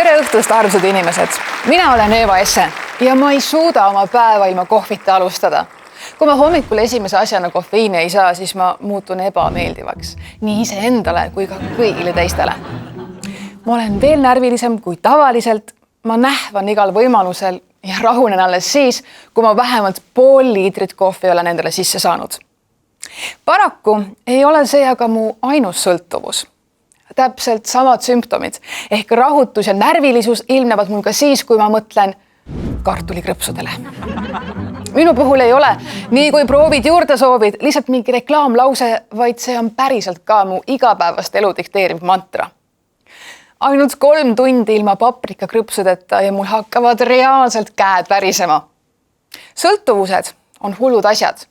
Tere õhtust, armsad inimesed! Mina olen Eva Esse ja ma ei suuda oma päeva ilma kohvita alustada. Kui ma hommikul esimese asjana kofeiini ei saa, siis ma muutun ebameeldivaks nii iseendale kui ka kõigile teistele. Ma olen veel närvilisem kui tavaliselt. Ma nähvan igal võimalusel ja rahunen alles siis, kui ma vähemalt pool liitrit kohvi olen endale sisse saanud. Paraku ei ole see aga mu ainus sõltuvus. Täpselt samad sümptomid ehk rahutus ja närvilisus ilmnevad mul ka siis, kui ma mõtlen kartulikrõpsudele. Minu puhul ei ole nii kui proovid juurde soovid lihtsalt mingi reklaamlause, vaid see on päriselt ka mu igapäevast elu dikteeriv mantra. Ainult 3 tundi ilma paprikakrõpsudeta ja mul hakkavad reaalselt käed värisema. Sõltuvused on hullud asjad.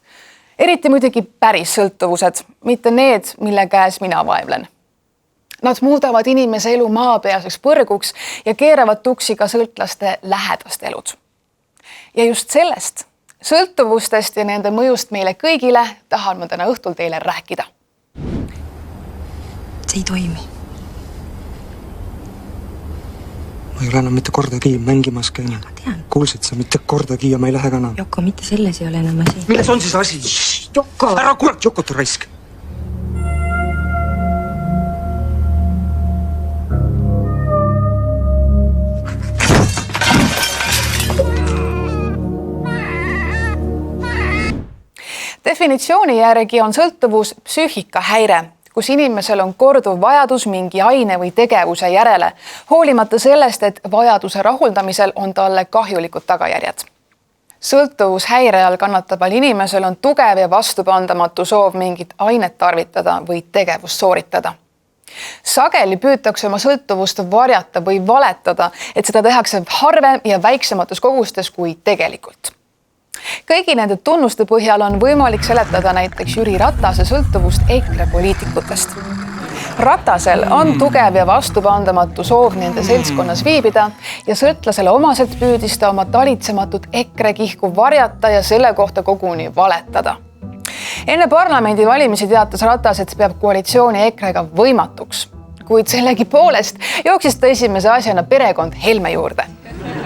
Eriti muidugi päris sõltuvused, mitte need, mille käes mina vaevlen. Nad muudavad inimese elu maapealseks põrguks ja keeravad tuksi ka sõltlaste lähedast elud. Ja just sellest, sõltuvustest ja nende mõjust meile kõigile tahan ma täna õhtul teile rääkida. See ei toimi. Ma ei ole enam mitte kordagi mängimas käinud. Kuulsid sa mitte kordagi ja ma ei lähe ka enam. Joko, mitte selles ei ole enam asi. Milles on siis asi? Joko! Ära kurat Jokot raisk! Definitsiooni järgi on sõltuvus psüühikahäire, kus inimesel on korduv vajadus mingi aine või tegevuse järele, hoolimata sellest, et vajaduse rahuldamisel on talle kahjulikud tagajärjed. Sõltuvushäire all kannataval inimesel on tugev ja vastupandamatu soov mingit ainet tarvitada või tegevust sooritada. Sageli püütakse oma sõltuvust varjata või valetada, et seda tehakse harvem ja väiksemates kogustes kui tegelikult. Kõigi nende tunnuste põhjal on võimalik seletada näiteks Jüri Ratase sõltuvust EKRE poliitikutest. Ratasel on tugev ja vastupandamatu soov nende seltskonnas viibida ja sõltlasele omaselt püüdis ta oma talitsematut EKRE kihku varjata ja selle kohta koguni valetada. Enne parlamendi valimisi teatas Ratas, et peab koalitsiooni EKRE-ga võimatuks, kuid sellegi poolest jooksis ta esimese asjana perekond Helme juurde.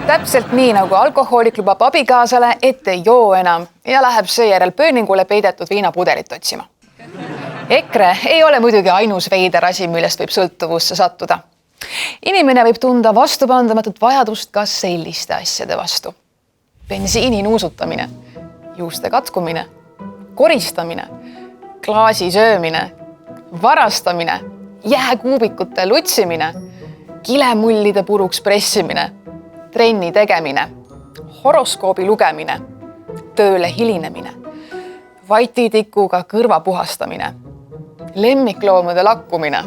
Täpselt nii, nagu alkohoolik lubab abikaasale, et ei joo enam ja läheb seejärel pööningule peidetud viinapudelit otsima. EKRE ei ole muidugi ainus veider asi, millest võib sõltuvusse sattuda. Inimene võib tunda vastupandamatut vajadust ka selliste asjade vastu. Bensiini nuusutamine, juuste katkumine, koristamine, klaasi söömine, varastamine, jääkuubikute lutsimine, kilemullide puruks pressimine, trenni tegemine, horoskoobi lugemine, tööle hilinemine, vatitikuga kõrva puhastamine, lemmikloomade lakkumine,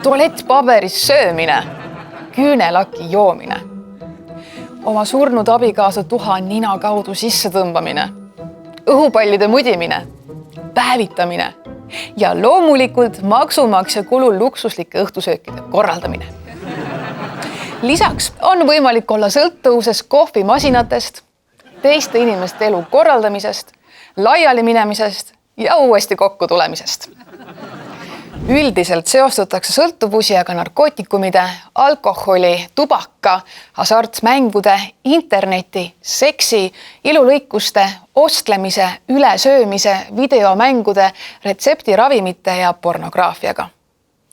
tualettpaberis söömine, küünelaki joomine, oma surnud abikaasa tuha nina kaudu sisse tõmbamine, õhupallide mudimine, päevitamine ja loomulikult maksumaksja kulul luksuslike õhtusöökide korraldamine. Lisaks on võimalik olla sõltuvuses kohvimasinatest, teiste inimeste elu korraldamisest, laiali minemisest ja uuesti kokku tulemisest. Üldiselt seostatakse sõltuvusi aga narkootikumide, alkoholi, tubaka, hasartmängude, interneti, seksi, ilulõikuste, ostlemise, ülesöömise, videomängude, retseptiravimite ja pornograafiaga.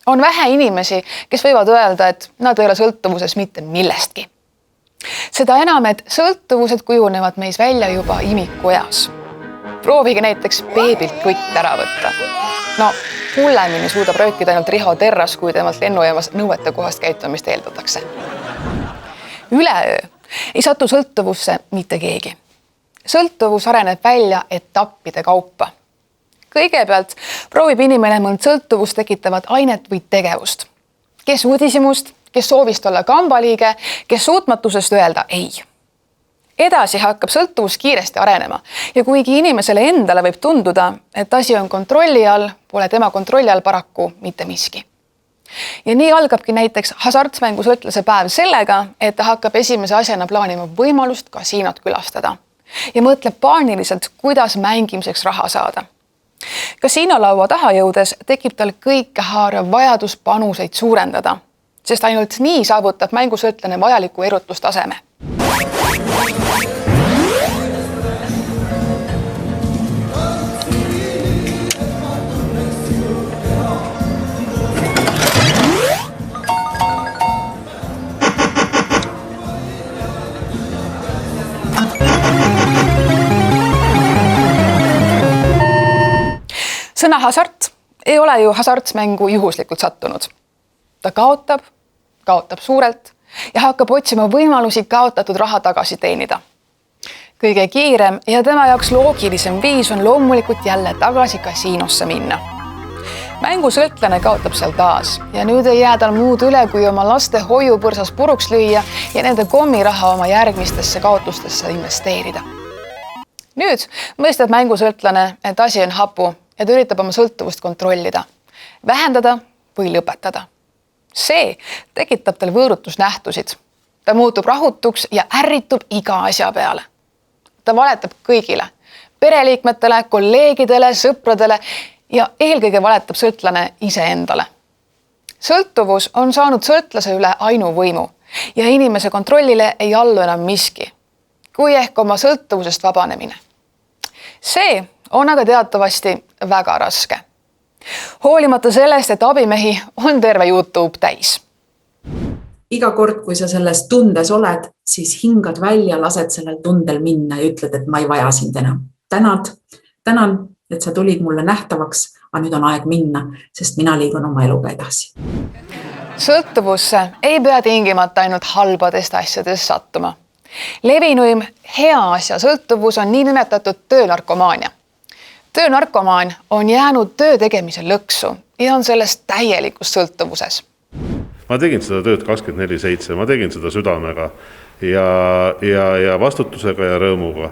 On vähe inimesi, kes võivad öelda, et nad ei ole sõltuvuses mitte millestki. Seda enam, et sõltuvused kujunevad meis välja juba imikueas. Proovige näiteks beebilt kutt ära võtta. No, hullemini suudab röökida ainult Riho Terras, kui temalt lennujaamas nõuete kohast käitumist eeldatakse. Üleöö ei satu sõltuvusse mitte keegi. Sõltuvus areneb välja etappide kaupa. Kõigepealt proovib inimene mõnd sõltuvust tekitavat ainet või tegevust. Kes uudishimust, kes soovist olla kambaliige, kes suutmatusest öelda ei. Edasi hakkab sõltuvus kiiresti arenema ja kuigi inimesele endale võib tunduda, et asi on kontrolli all, pole tema kontrolli all paraku mitte miski. Ja nii algabki näiteks hasartmängu sõltlase päev sellega, et ta hakkab esimese asjana plaanima võimalust kasiinot külastada ja mõtleb paaniliselt, kuidas mängimiseks raha saada. Kasiinolaua taha jõudes tekib tal kõikehaarav vajadus panuseid suurendada sest ainult nii saavutab mängusõltlane vajaliku erutustaseme. Sõna hasart ei ole ju hasartmängu juhuslikult sattunud. Ta kaotab suurelt ja hakkab otsima võimalusi kaotatud raha tagasi teenida. Kõige kiirem ja tema jaoks loogilisem viis on loomulikult jälle tagasi kasiinosse minna. Mängusõltlane kaotab seal taas ja nüüd ei jää tal muud üle, kui oma laste hoiupõrsas puruks lüüa ja nende kommiraha oma järgmistesse kaotustesse investeerida. Nüüd mõistab mängusõltlane, et asi on hapu ja ta üritab oma sõltuvust kontrollida, vähendada või lõpetada. See tekitab tal võõrutusnähtusid. Ta muutub rahutuks ja ärritub iga asja peale. Ta valetab kõigile, pereliikmetele, kolleegidele, sõpradele ja eelkõige valetab sõltlane iseendale. Sõltuvus on saanud sõltlase üle ainuvõimu ja inimese kontrollile ei allu enam miski, kui ehk oma sõltuvusest vabanemine. See on aga teatavasti väga raske. Hoolimata sellest, et abimehi on terve YouTube täis. Iga kord, kui sa selles tundes oled, siis hingad välja, lased sellel tundel minna ja ütled, et ma ei vaja sind enam. Tänan, et sa tulid mulle nähtavaks, aga nüüd on aeg minna, sest mina liigun oma eluga edasi. Sõltuvusse ei pea tingimata ainult halbadest asjadest sattuma. Levinuim hea asja sõltuvus on nii nimetatud töönarkomaania. Töönarkomaan on jäänud töö tegemise lõksu ja on sellest täielikus sõltuvuses. Ma tegin seda tööd 24/7, ma tegin seda südamega ja vastutusega ja rõõmuga.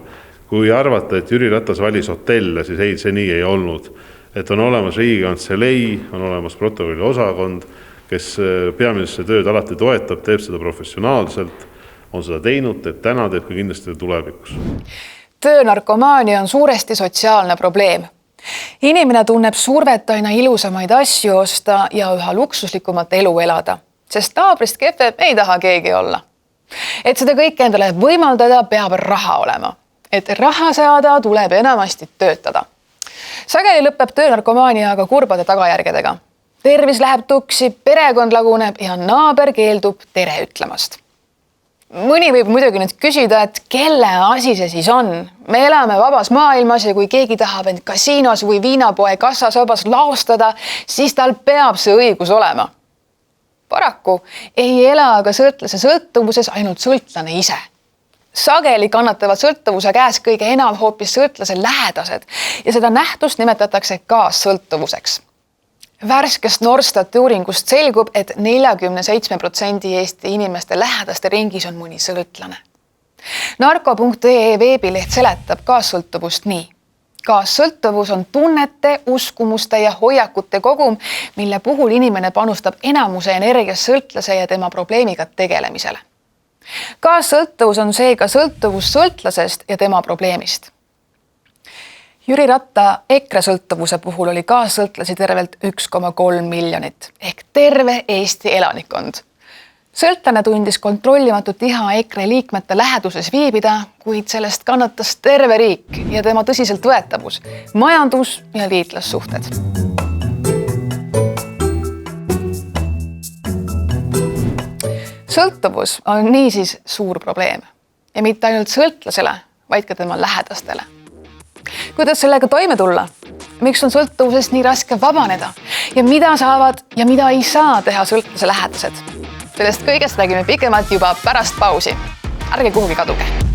Kui arvata, et Jüri Ratas valis hotelle, siis ei, see nii ei olnud. Et on olemas Riigikantselei, on olemas protokolli osakond, kes peaministri tööd alati toetab, teeb seda professionaalselt, on seda teinud, teeb täna, teeb ka kindlasti tulevikus. Töönarkomaania on suuresti sotsiaalne probleem. Inimene tunneb survet aina ilusamaid asju osta ja üha luksuslikumat elu elada, sest naabrist kehvem ei taha keegi olla. Et seda kõike endale võimaldada, peab raha olema. Et raha saada, tuleb enamasti töötada. Sageli lõpeb töönarkomaania aga kurbade tagajärgedega. Tervis läheb tuksi, perekond laguneb ja naaber keeldub tere ütlemast. Mõni võib muidugi nüüd küsida, et kelle asi see siis on. Me elame vabas maailmas ja kui keegi tahab end kasiinos või viinapoe kassasabas laostada, siis tal peab see õigus olema. Paraku ei ela aga sõltlase sõltuvuses ainult sõltlane ise. Sageli kannatavad sõltuvuse käes kõige enam hoopis sõltlase lähedased ja seda nähtust nimetatakse kaassõltuvuseks. Värskest Norstati uuringust selgub, et 47% Eesti inimeste lähedaste ringis on mõni sõltlane. Narko.ee veebileht seletab kaassõltuvust nii. Kaassõltuvus on tunnete, uskumuste ja hoiakute kogum, mille puhul inimene panustab enamuse energias sõltlase ja tema probleemiga tegelemisele. Kaassõltuvus on seega sõltuvus sõltlasest ja tema probleemist. Jüri Ratta EKRE sõltuvuse puhul oli kaassõltlasi tervelt 1,3 miljonit ehk terve Eesti elanikkond. Sõltlane tundis kontrollimatut iha EKRE liikmete läheduses viibida, kuid sellest kannatas terve riik ja tema tõsiselt võetavus, majandus ja liitlassuhted. Sõltuvus on niisiis suur probleem ja mitte ainult sõltlasele, vaid ka tema lähedastele. Kuidas sellega toime tulla? Miks on sõltuvusest nii raske vabaneda? Ja mida saavad ja mida ei saa teha sõltlase lähedased? Sellest kõigest räägime pikemalt juba pärast pausi. Ärge kuhugi kaduge.